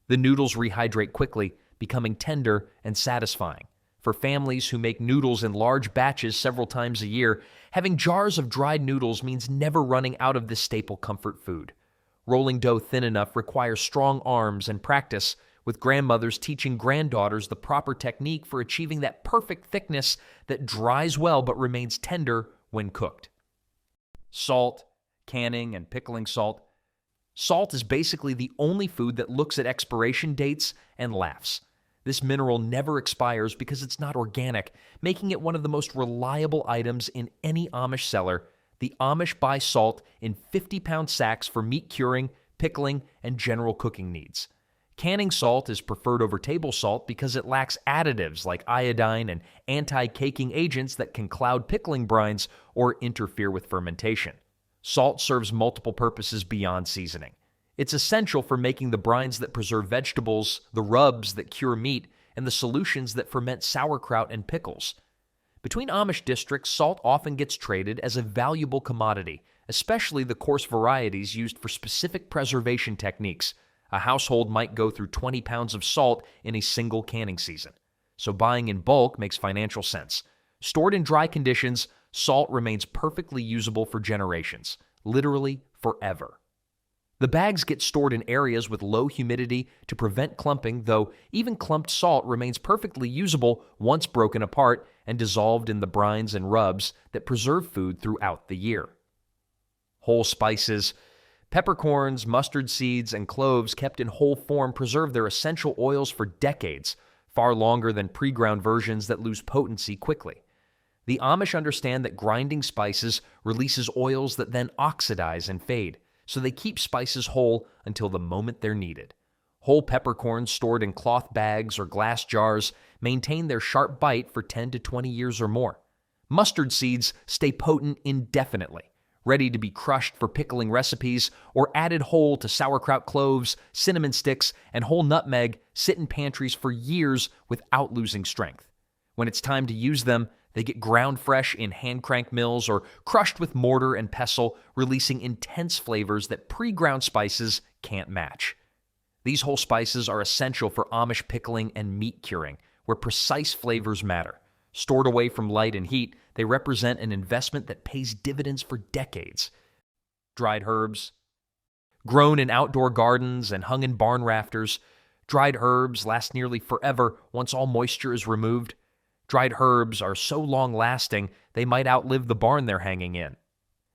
The noodles rehydrate quickly, becoming tender and satisfying. For families who make noodles in large batches several times a year, having jars of dried noodles means never running out of this staple comfort food. Rolling dough thin enough requires strong arms and practice, with grandmothers teaching granddaughters the proper technique for achieving that perfect thickness that dries well but remains tender when cooked. Salt, canning, and pickling salt. Salt is basically the only food that looks at expiration dates and laughs. This mineral never expires because it's not organic, making it one of the most reliable items in any Amish cellar. The Amish buy salt in 50-pound sacks for meat curing, pickling, and general cooking needs. Canning salt is preferred over table salt because it lacks additives like iodine and anti-caking agents that can cloud pickling brines or interfere with fermentation. Salt serves multiple purposes beyond seasoning. It's essential for making the brines that preserve vegetables, the rubs that cure meat, and the solutions that ferment sauerkraut and pickles. Between Amish districts, salt often gets traded as a valuable commodity, especially the coarse varieties used for specific preservation techniques. A household might go through 20 pounds of salt in a single canning season. So buying in bulk makes financial sense. Stored in dry conditions, salt remains perfectly usable for generations, literally forever. The bags get stored in areas with low humidity to prevent clumping, though even clumped salt remains perfectly usable once broken apart and dissolved in the brines and rubs that preserve food throughout the year. Whole spices. Peppercorns, mustard seeds, and cloves kept in whole form preserve their essential oils for decades, far longer than pre-ground versions that lose potency quickly. The Amish understand that grinding spices releases oils that then oxidize and fade, so they keep spices whole until the moment they're needed. Whole peppercorns stored in cloth bags or glass jars maintain their sharp bite for 10 to 20 years or more. Mustard seeds stay potent indefinitely, ready to be crushed for pickling recipes or added whole to sauerkraut cloves, cinnamon sticks, and whole nutmeg sit in pantries for years without losing strength. When it's time to use them, they get ground fresh in hand crank mills or crushed with mortar and pestle, releasing intense flavors that pre-ground spices can't match. These whole spices are essential for Amish pickling and meat curing, where precise flavors matter. Stored away from light and heat, they represent an investment that pays dividends for decades. Dried herbs. Grown in outdoor gardens and hung in barn rafters, dried herbs last nearly forever once all moisture is removed. Dried herbs are so long-lasting, they might outlive the barn they're hanging in.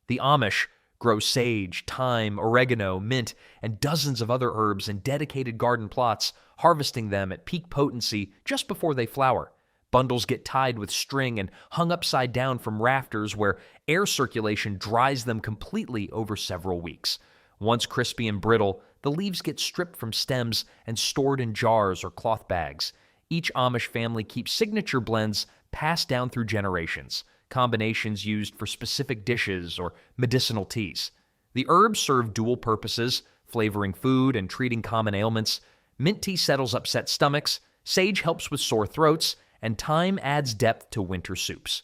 The Amish grow sage, thyme, oregano, mint, and dozens of other herbs in dedicated garden plots, harvesting them at peak potency just before they flower. Bundles get tied with string and hung upside down from rafters where air circulation dries them completely over several weeks. Once crispy and brittle, the leaves get stripped from stems and stored in jars or cloth bags. Each Amish family keeps signature blends passed down through generations, combinations used for specific dishes or medicinal teas. The herbs serve dual purposes, flavoring food and treating common ailments. Mint tea settles upset stomachs, sage helps with sore throats, and thyme adds depth to winter soups.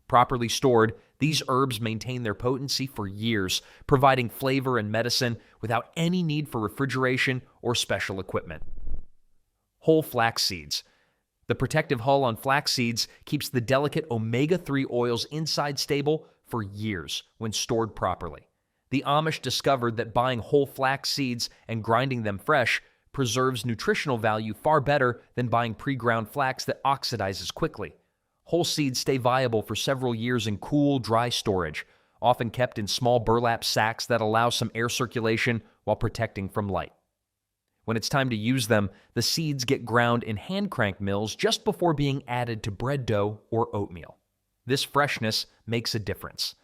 Properly stored, these herbs maintain their potency for years, providing flavor and medicine without any need for refrigeration or special equipment. Whole flax seeds. The protective hull on flax seeds keeps the delicate omega-3 oils inside stable for years when stored properly. The Amish discovered that buying whole flax seeds and grinding them fresh preserves nutritional value far better than buying pre-ground flax that oxidizes quickly. Whole seeds stay viable for several years in cool, dry storage, often kept in small burlap sacks that allow some air circulation while protecting from light. When it's time to use them, the seeds get ground in hand crank mills just before being added to bread dough or oatmeal. This freshness makes a difference.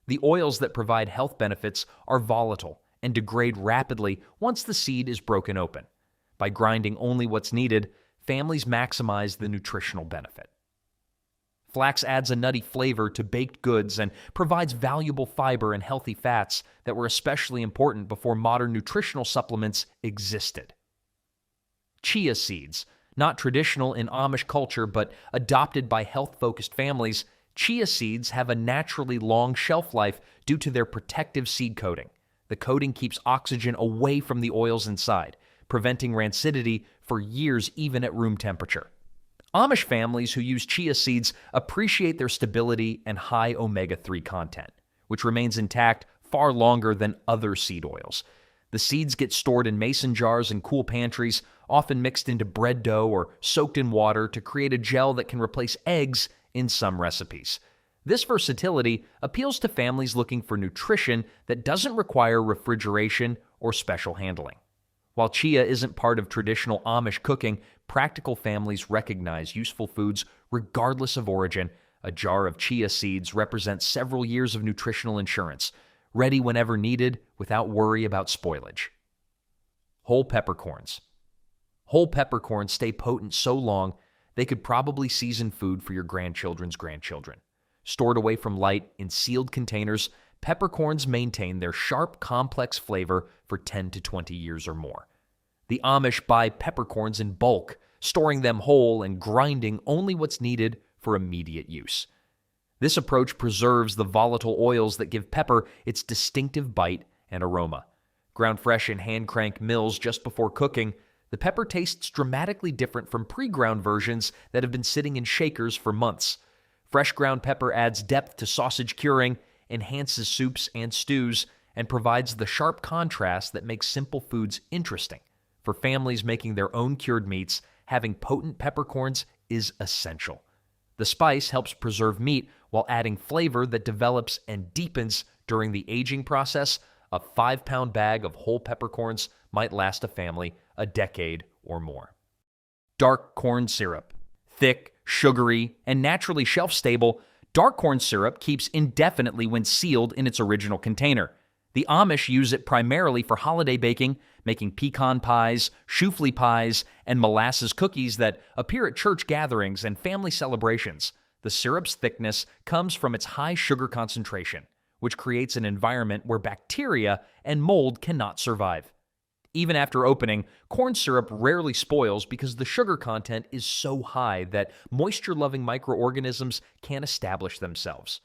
The oils that provide health benefits are volatile and degrade rapidly once the seed is broken open. By grinding only what's needed, families maximize the nutritional benefit. Flax adds a nutty flavor to baked goods and provides valuable fiber and healthy fats that were especially important before modern nutritional supplements existed. Chia seeds. Not traditional in Amish culture, but adopted by health-focused families, chia seeds have a naturally long shelf life due to their protective seed coating. The coating keeps oxygen away from the oils inside, preventing rancidity for years even at room temperature. Amish families who use chia seeds appreciate their stability and high omega-3 content, which remains intact far longer than other seed oils. The seeds get stored in mason jars and cool pantries, often mixed into bread dough or soaked in water to create a gel that can replace eggs in some recipes. This versatility appeals to families looking for nutrition that doesn't require refrigeration or special handling. While chia isn't part of traditional Amish cooking, practical families recognize useful foods regardless of origin. A jar of chia seeds represents several years of nutritional insurance, ready whenever needed without worry about spoilage. Whole peppercorns. Whole peppercorns stay potent so long they could probably season food for your grandchildren's grandchildren. Stored away from light in sealed containers, peppercorns maintain their sharp, complex flavor for 10 to 20 years or more. The Amish buy peppercorns in bulk, storing them whole and grinding only what's needed for immediate use. This approach preserves the volatile oils that give pepper its distinctive bite and aroma. Ground fresh in hand-crank mills just before cooking, the pepper tastes dramatically different from pre-ground versions that have been sitting in shakers for months. Fresh ground pepper adds depth to sausage curing, enhances soups and stews, and provides the sharp contrast that makes simple foods interesting. For families making their own cured meats, having potent peppercorns is essential. The spice helps preserve meat while adding flavor that develops and deepens during the aging process. A 5-pound bag of whole peppercorns might last a family a decade or more. Dark corn syrup. Thick, sugary, and naturally shelf-stable, dark corn syrup keeps indefinitely when sealed in its original container. The Amish use it primarily for holiday baking, making pecan pies, choufle pies, and molasses cookies that appear at church gatherings and family celebrations. The syrup's thickness comes from its high sugar concentration, which creates an environment where bacteria and mold cannot survive. Even after opening, corn syrup rarely spoils because the sugar content is so high that moisture-loving microorganisms can't establish themselves.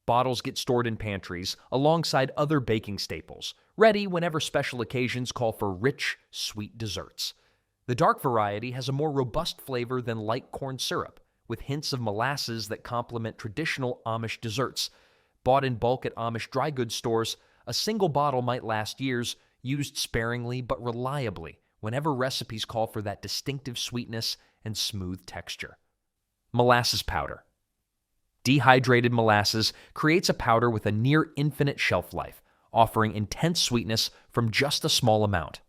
Bottles get stored in pantries alongside other baking staples, ready whenever special occasions call for rich, sweet desserts. The dark variety has a more robust flavor than light corn syrup, with hints of molasses that complement traditional Amish desserts. Bought in bulk at Amish dry goods stores, a single bottle might last years, used sparingly but reliably whenever recipes call for that distinctive sweetness and smooth texture. Molasses powder. Dehydrated molasses creates a powder with a near infinite shelf life, offering intense sweetness from just a small amount.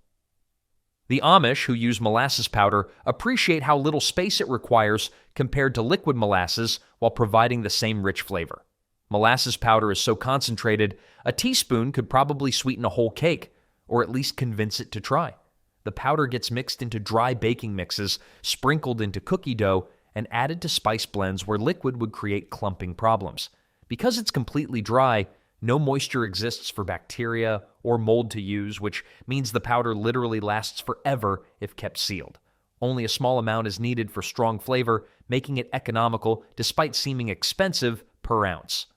The Amish who use molasses powder appreciate how little space it requires compared to liquid molasses while providing the same rich flavor. Molasses powder is so concentrated, a teaspoon could probably sweeten a whole cake, or at least convince it to try. The powder gets mixed into dry baking mixes, sprinkled into cookie dough, and added to spice blends where liquid would create clumping problems. Because it's completely dry, no moisture exists for bacteria or mold to use, which means the powder literally lasts forever if kept sealed. Only a small amount is needed for strong flavor, making it economical despite seeming expensive per ounce.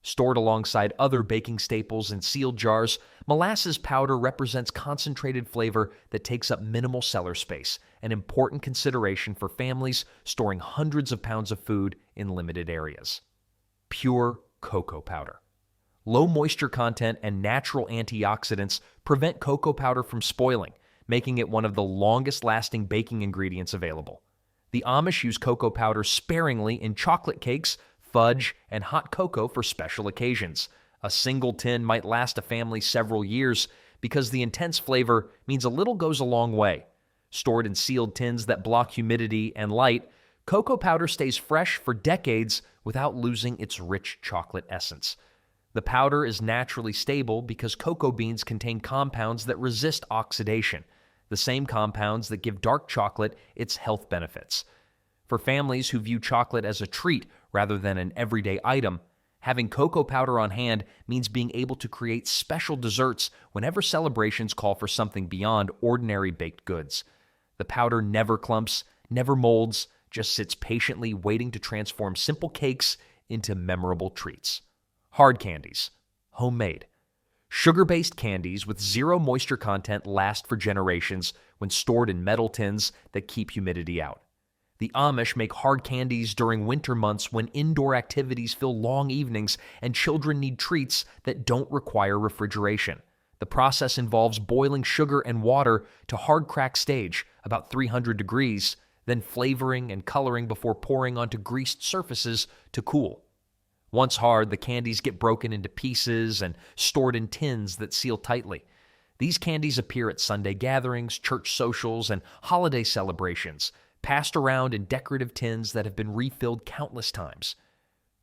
Stored alongside other baking staples in sealed jars, molasses powder represents concentrated flavor that takes up minimal cellar space, an important consideration for families storing hundreds of pounds of food in limited areas. Pure cocoa powder. Low moisture content and natural antioxidants prevent cocoa powder from spoiling, making it one of the longest-lasting baking ingredients available. The Amish use cocoa powder sparingly in chocolate cakes, fudge, and hot cocoa for special occasions. A single tin might last a family several years because the intense flavor means a little goes a long way. Stored in sealed tins that block humidity and light, cocoa powder stays fresh for decades without losing its rich chocolate essence. The powder is naturally stable because cocoa beans contain compounds that resist oxidation, the same compounds that give dark chocolate its health benefits. For families who view chocolate as a treat rather than an everyday item, having cocoa powder on hand means being able to create special desserts whenever celebrations call for something beyond ordinary baked goods. The powder never clumps, never molds, just sits patiently waiting to transform simple cakes into memorable treats. Hard candies, homemade. Sugar-based candies with zero moisture content last for generations when stored in metal tins that keep humidity out. The Amish make hard candies during winter months when indoor activities fill long evenings and children need treats that don't require refrigeration. The process involves boiling sugar and water to hard crack stage, about 300 degrees, then flavoring and coloring before pouring onto greased surfaces to cool. Once hard, the candies get broken into pieces and stored in tins that seal tightly. These candies appear at Sunday gatherings, church socials, and holiday celebrations, passed around in decorative tins that have been refilled countless times.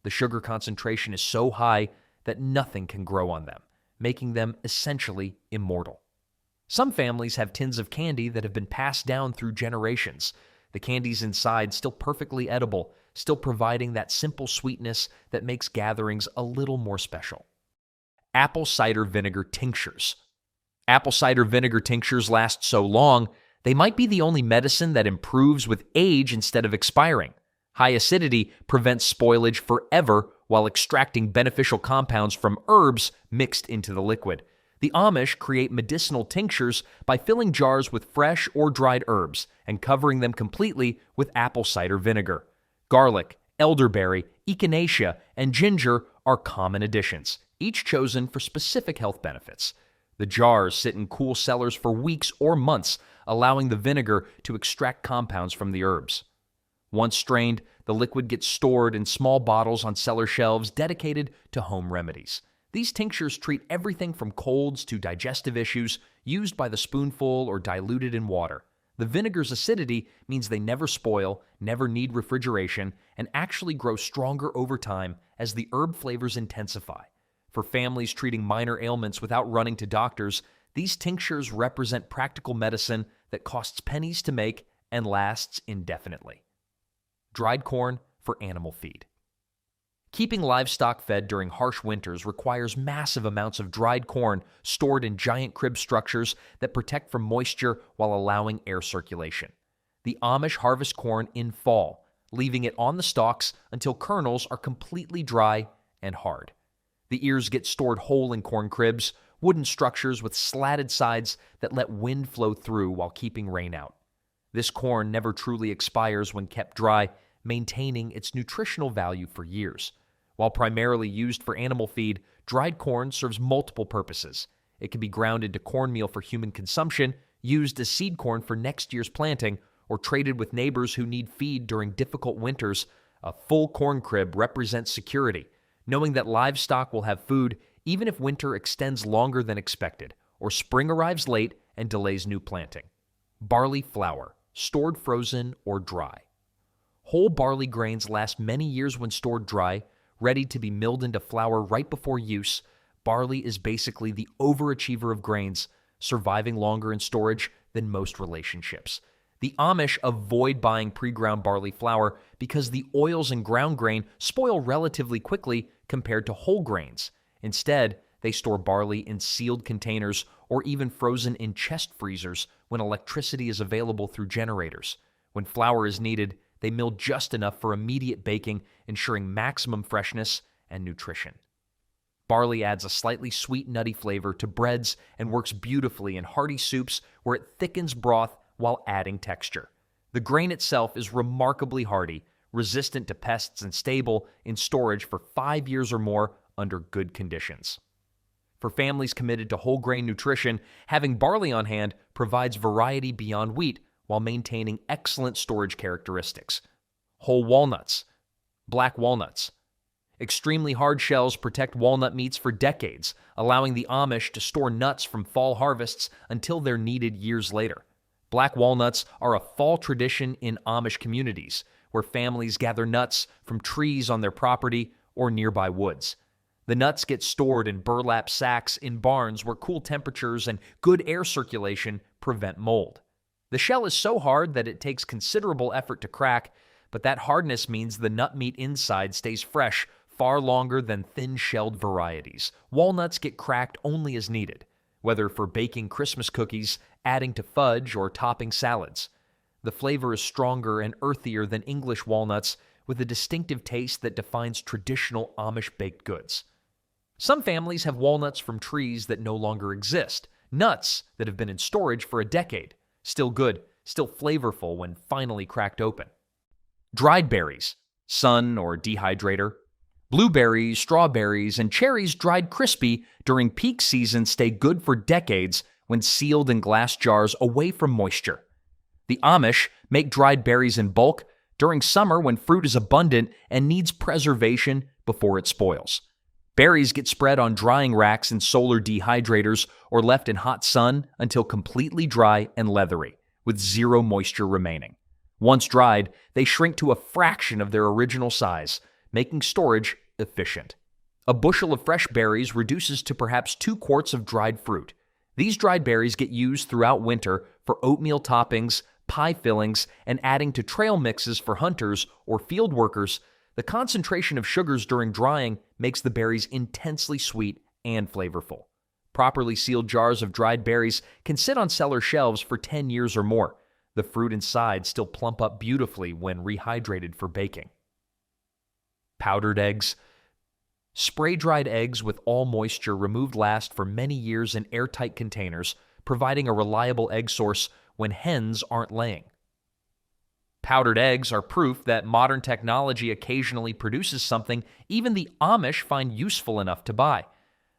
The sugar concentration is so high that nothing can grow on them, making them essentially immortal. Some families have tins of candy that have been passed down through generations. The candies inside still perfectly edible, still providing that simple sweetness that makes gatherings a little more special. Apple cider vinegar tinctures. Apple cider vinegar tinctures last so long, they might be the only medicine that improves with age instead of expiring. High acidity prevents spoilage forever while extracting beneficial compounds from herbs mixed into the liquid. The Amish create medicinal tinctures by filling jars with fresh or dried herbs and covering them completely with apple cider vinegar. Garlic, elderberry, echinacea, and ginger are common additions, each chosen for specific health benefits. The jars sit in cool cellars for weeks or months, allowing the vinegar to extract compounds from the herbs. Once strained, the liquid gets stored in small bottles on cellar shelves dedicated to home remedies. These tinctures treat everything from colds to digestive issues, used by the spoonful or diluted in water. The vinegar's acidity means they never spoil, never need refrigeration, and actually grow stronger over time as the herb flavors intensify. For families treating minor ailments without running to doctors, these tinctures represent practical medicine that costs pennies to make and lasts indefinitely. Dried corn for animal feed. Keeping livestock fed during harsh winters requires massive amounts of dried corn stored in giant crib structures that protect from moisture while allowing air circulation. The Amish harvest corn in fall, leaving it on the stalks until kernels are completely dry and hard. The ears get stored whole in corn cribs, wooden structures with slatted sides that let wind flow through while keeping rain out. This corn never truly expires when kept dry, maintaining its nutritional value for years. While primarily used for animal feed, dried corn serves multiple purposes. It can be ground into cornmeal for human consumption, used as seed corn for next year's planting, or traded with neighbors who need feed during difficult winters. A full corn crib represents security, knowing that livestock will have food even if winter extends longer than expected, or spring arrives late and delays new planting. Barley flour, stored frozen or dry. Whole barley grains last many years when stored dry, ready to be milled into flour right before use. Barley is basically the overachiever of grains, surviving longer in storage than most relationships. The Amish avoid buying pre-ground barley flour because the oils in ground grain spoil relatively quickly compared to whole grains. Instead, they store barley in sealed containers or even frozen in chest freezers when electricity is available through generators. When flour is needed, they mill just enough for immediate baking, ensuring maximum freshness and nutrition. Barley adds a slightly sweet, nutty flavor to breads and works beautifully in hearty soups where it thickens broth while adding texture. The grain itself is remarkably hardy, resistant to pests, and stable in storage for 5 years or more under good conditions. For families committed to whole grain nutrition, having barley on hand provides variety beyond wheat while maintaining excellent storage characteristics. Whole walnuts, black walnuts. Extremely hard shells protect walnut meats for decades, allowing the Amish to store nuts from fall harvests until they're needed years later. Black walnuts are a fall tradition in Amish communities, where families gather nuts from trees on their property or nearby woods. The nuts get stored in burlap sacks in barns where cool temperatures and good air circulation prevent mold. The shell is so hard that it takes considerable effort to crack, but that hardness means the nut meat inside stays fresh far longer than thin-shelled varieties. Walnuts get cracked only as needed, whether for baking Christmas cookies, adding to fudge, or topping salads. The flavor is stronger and earthier than English walnuts, with a distinctive taste that defines traditional Amish baked goods. Some families have walnuts from trees that no longer exist, nuts that have been in storage for a decade, still good, still flavorful when finally cracked open. Dried berries, sun or dehydrator. Blueberries, strawberries, and cherries dried crispy during peak season stay good for decades when sealed in glass jars away from moisture. The Amish make dried berries in bulk during summer when fruit is abundant and needs preservation before it spoils. Berries get spread on drying racks in solar dehydrators or left in hot sun until completely dry and leathery, with zero moisture remaining. Once dried, they shrink to a fraction of their original size, making storage efficient. A bushel of fresh berries reduces to perhaps 2 quarts of dried fruit. These dried berries get used throughout winter for oatmeal toppings, pie fillings, and adding to trail mixes for hunters or field workers. The concentration of sugars during drying makes the berries intensely sweet and flavorful. Properly sealed jars of dried berries can sit on cellar shelves for 10 years or more. The fruit inside still plump up beautifully when rehydrated for baking. Powdered eggs. Spray-dried eggs with all moisture removed last for many years in airtight containers, providing a reliable egg source when hens aren't laying. Powdered eggs are proof that modern technology occasionally produces something even the Amish find useful enough to buy.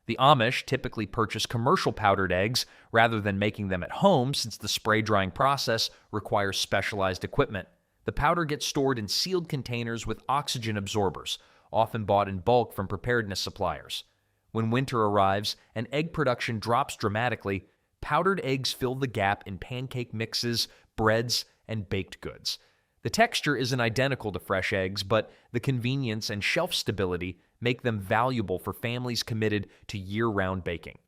The Amish typically purchase commercial powdered eggs rather than making them at home, since the spray drying process requires specialized equipment. The powder gets stored in sealed containers with oxygen absorbers, often bought in bulk from preparedness suppliers. When winter arrives and egg production drops dramatically, powdered eggs fill the gap in pancake mixes, breads, and baked goods. The texture isn't identical to fresh eggs, but the convenience and shelf stability make them valuable for families committed to year-round baking.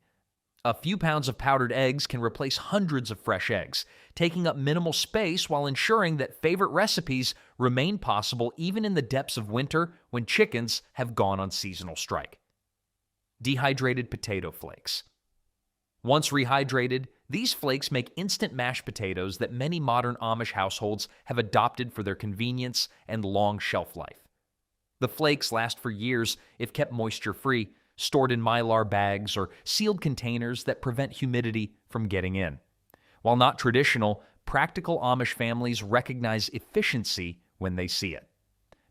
A few pounds of powdered eggs can replace hundreds of fresh eggs, taking up minimal space while ensuring that favorite recipes remain possible even in the depths of winter when chickens have gone on seasonal strike. Dehydrated potato flakes. Once rehydrated, these flakes make instant mashed potatoes that many modern Amish households have adopted for their convenience and long shelf life. The flakes last for years if kept moisture-free, stored in mylar bags or sealed containers that prevent humidity from getting in. While not traditional, practical Amish families recognize efficiency when they see it.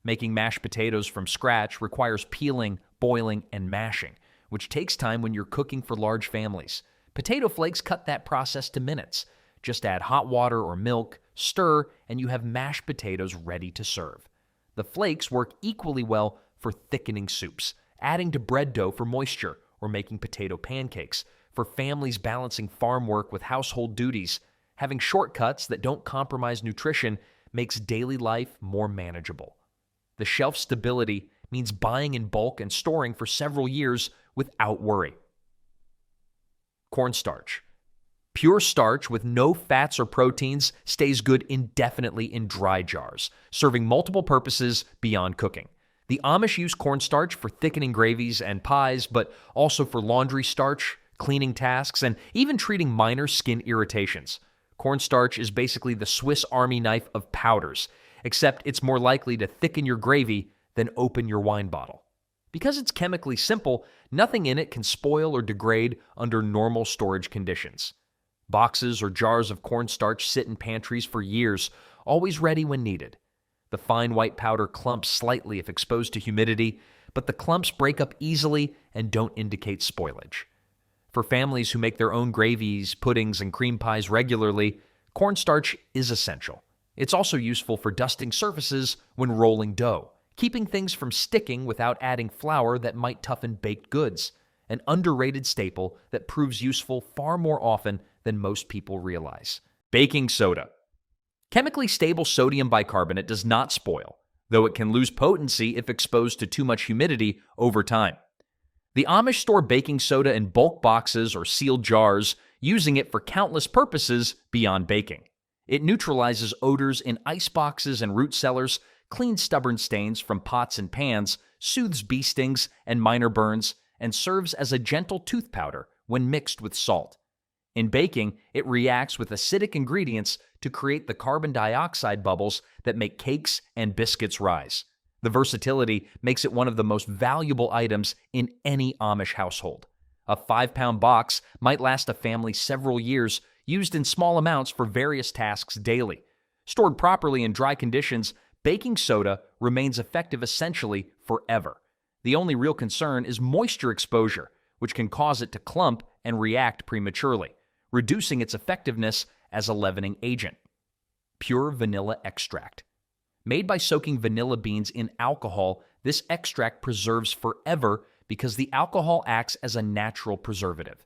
Making mashed potatoes from scratch requires peeling, boiling, and mashing, which takes time when you're cooking for large families. Potato flakes cut that process to minutes. Just add hot water or milk, stir, and you have mashed potatoes ready to serve. The flakes work equally well for thickening soups, adding to bread dough for moisture, or making potato pancakes. For families balancing farm work with household duties, having shortcuts that don't compromise nutrition makes daily life more manageable. The shelf stability means buying in bulk and storing for several years without worry. Cornstarch. Pure starch with no fats or proteins stays good indefinitely in dry jars, serving multiple purposes beyond cooking. The Amish use cornstarch for thickening gravies and pies, but also for laundry starch, cleaning tasks, and even treating minor skin irritations. Cornstarch is basically the Swiss Army knife of powders, except it's more likely to thicken your gravy than open your wine bottle. Because it's chemically simple, nothing in it can spoil or degrade under normal storage conditions. Boxes or jars of cornstarch sit in pantries for years, always ready when needed. The fine white powder clumps slightly if exposed to humidity, but the clumps break up easily and don't indicate spoilage. For families who make their own gravies, puddings, and cream pies regularly, cornstarch is essential. It's also useful for dusting surfaces when rolling dough, keeping things from sticking without adding flour that might toughen baked goods, an underrated staple that proves useful far more often than most people realize. Baking soda. Chemically stable sodium bicarbonate does not spoil, though it can lose potency if exposed to too much humidity over time. The Amish store baking soda in bulk boxes or sealed jars, using it for countless purposes beyond baking. It neutralizes odors in ice boxes and root cellars, cleans stubborn stains from pots and pans, soothes bee stings and minor burns, and serves as a gentle tooth powder when mixed with salt. In baking, it reacts with acidic ingredients to create the carbon dioxide bubbles that make cakes and biscuits rise. The versatility makes it one of the most valuable items in any Amish household. A 5-pound box might last a family several years, used in small amounts for various tasks daily. Stored properly in dry conditions, baking soda remains effective essentially forever. The only real concern is moisture exposure, which can cause it to clump and react prematurely, reducing its effectiveness as a leavening agent. Pure vanilla extract. Made by soaking vanilla beans in alcohol, this extract preserves forever because the alcohol acts as a natural preservative.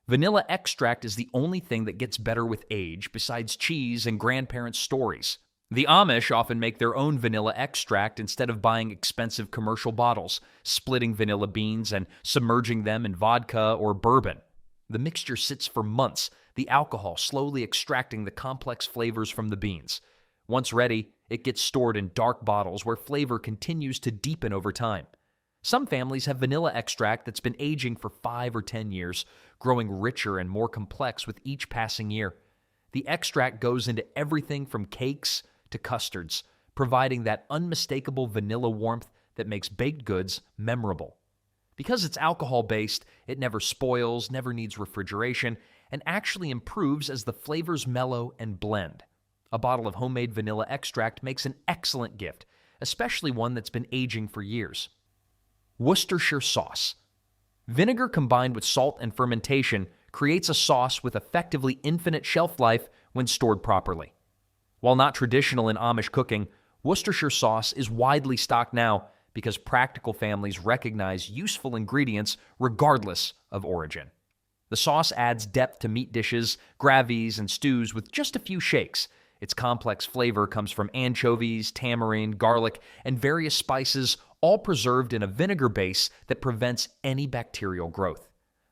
Vanilla extract is the only thing that gets better with age, besides cheese and grandparents' stories. The Amish often make their own vanilla extract instead of buying expensive commercial bottles, splitting vanilla beans and submerging them in vodka or bourbon. The mixture sits for months, the alcohol slowly extracting the complex flavors from the beans. Once ready, it gets stored in dark bottles where flavor continues to deepen over time. Some families have vanilla extract that's been aging for 5 or 10 years, growing richer and more complex with each passing year. The extract goes into everything from cakes to custards, providing that unmistakable vanilla warmth that makes baked goods memorable. Because it's alcohol-based, it never spoils, never needs refrigeration, and actually improves as the flavors mellow and blend. A bottle of homemade vanilla extract makes an excellent gift, especially one that's been aging for years. Worcestershire sauce. Vinegar combined with salt and fermentation creates a sauce with effectively infinite shelf life when stored properly. While not traditional in Amish cooking, Worcestershire sauce is widely stocked now because practical families recognize useful ingredients regardless of origin. The sauce adds depth to meat dishes, gravies, and stews with just a few shakes. Its complex flavor comes from anchovies, tamarind, garlic, and various spices, all preserved in a vinegar base that prevents any bacterial growth.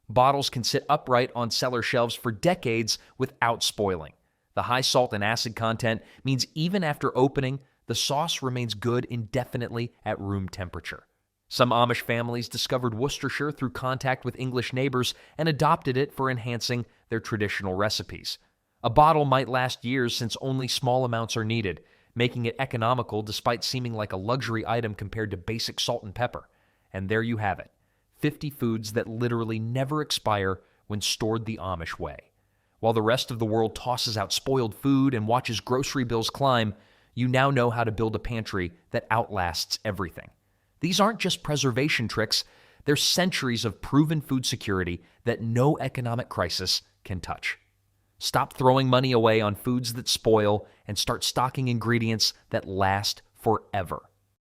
Bottles can sit upright on cellar shelves for decades without spoiling. The high salt and acid content means even after opening, the sauce remains good indefinitely at room temperature. Some Amish families discovered Worcestershire through contact with English neighbors and adopted it for enhancing their traditional recipes. A bottle might last years since only small amounts are needed, making it economical despite seeming like a luxury item compared to basic salt and pepper. And there you have it, 50 foods that literally never expire when stored the Amish way. While the rest of the world tosses out spoiled food and watches grocery bills climb, you now know how to build a pantry that outlasts everything. These aren't just preservation tricks, they're centuries of proven food security that no economic crisis can touch. Stop throwing money away on foods that spoil and start stocking ingredients that last forever.